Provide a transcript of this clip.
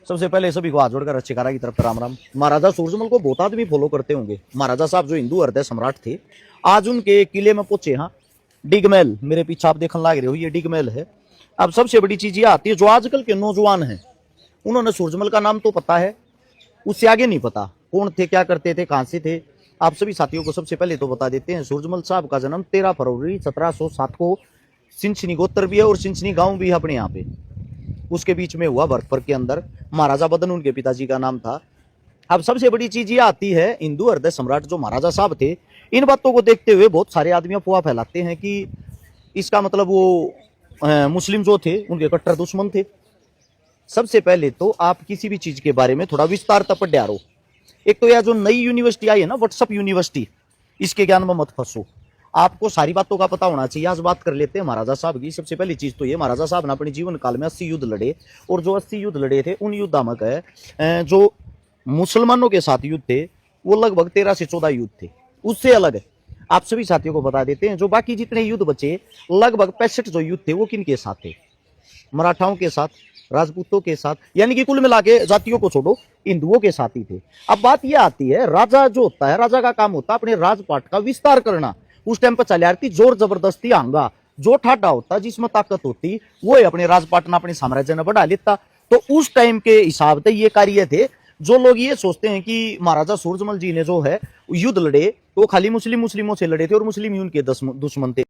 सबसे पहले सभी को हाथ जोड़कर अच्छे कारा की तरफ राम राम। महाराजा सूरजमल को बहुत आदमी फॉलो करते होंगे। महाराजा साहब जो हिंदू हृदय सम्राट थे, आज उनके किले में पहुंचे। हाँ, डिगमैल मेरे पीछे आप देखने लग रहे हो, ये डिगमैल है। अब सबसे बड़ी चीज ये आती है, जो आजकल के नौजवान हैं उन्होंने सूरजमल का नाम तो पता है, उससे आगे नहीं पता कौन थे, क्या करते थे, कहां से थे। आप सभी साथियों को सबसे पहले तो बता देते हैं, सूरजमल साहब का जन्म 13 फरवरी 1707 को सिंचनी गोत्र भी है और सिंचनी गांव भी है अपने यहाँ पे, उसके बीच में हुआ भरतपुर के अंदर। महाराजा बदन उनके पिताजी का नाम था। अब सबसे बड़ी चीज ये आती है, हिंदू हृदय सम्राट जो महाराजा साहब थे, इन बातों को देखते हुए बहुत सारे आदमी अफवाह फैलाते हैं कि इसका मतलब वो मुस्लिम जो थे उनके कट्टर दुश्मन थे। सबसे पहले तो आप किसी भी चीज के बारे में थोड़ा विस्तार तक पढ़ रहो। एक तो यह जो नई यूनिवर्सिटी आई है ना, व्हाट्सएप यूनिवर्सिटी, इसके ज्ञान में मत फंसो, आपको सारी बातों का पता होना चाहिए। आज बात कर लेते हैं महाराजा साहब की। सबसे पहली चीज तो ये, महाराजा साहब ने अपने जीवन काल में 80 युद्ध लड़े, और जो 80 युद्ध लड़े थे उन युद्ध में जो मुसलमानों के साथ युद्ध थे वो लगभग 13 से 14 युद्ध थे। उससे अलग आप सभी साथियों को बता देते हैं, जो बाकी जितने युद्ध बचे लगभग 65 जो युद्ध थे वो किन के साथ थे? मराठाओं के साथ, राजपूतों के साथ, यानी कि कुल मिला के जातियों को छोड़ो हिंदुओं के साथ ही थे। अब बात यह आती है, राजा जो होता है, राजा का काम होता है अपने राजपाट का विस्तार करना। उस टाइम पर चले आ रही थी जोर जबरदस्ती हंगा, जो ठाडा होता जिसमें ताकत होती वो अपने राजपाट में अपने साम्राज्य ने बढ़ा लेता। तो उस टाइम के हिसाब से ये कार्य थे। जो लोग ये सोचते हैं कि महाराजा सूरजमल जी ने जो है युद्ध लड़े तो खाली मुस्लिमों से लड़े थे और मुस्लिम ही उनके दुश्मन थे,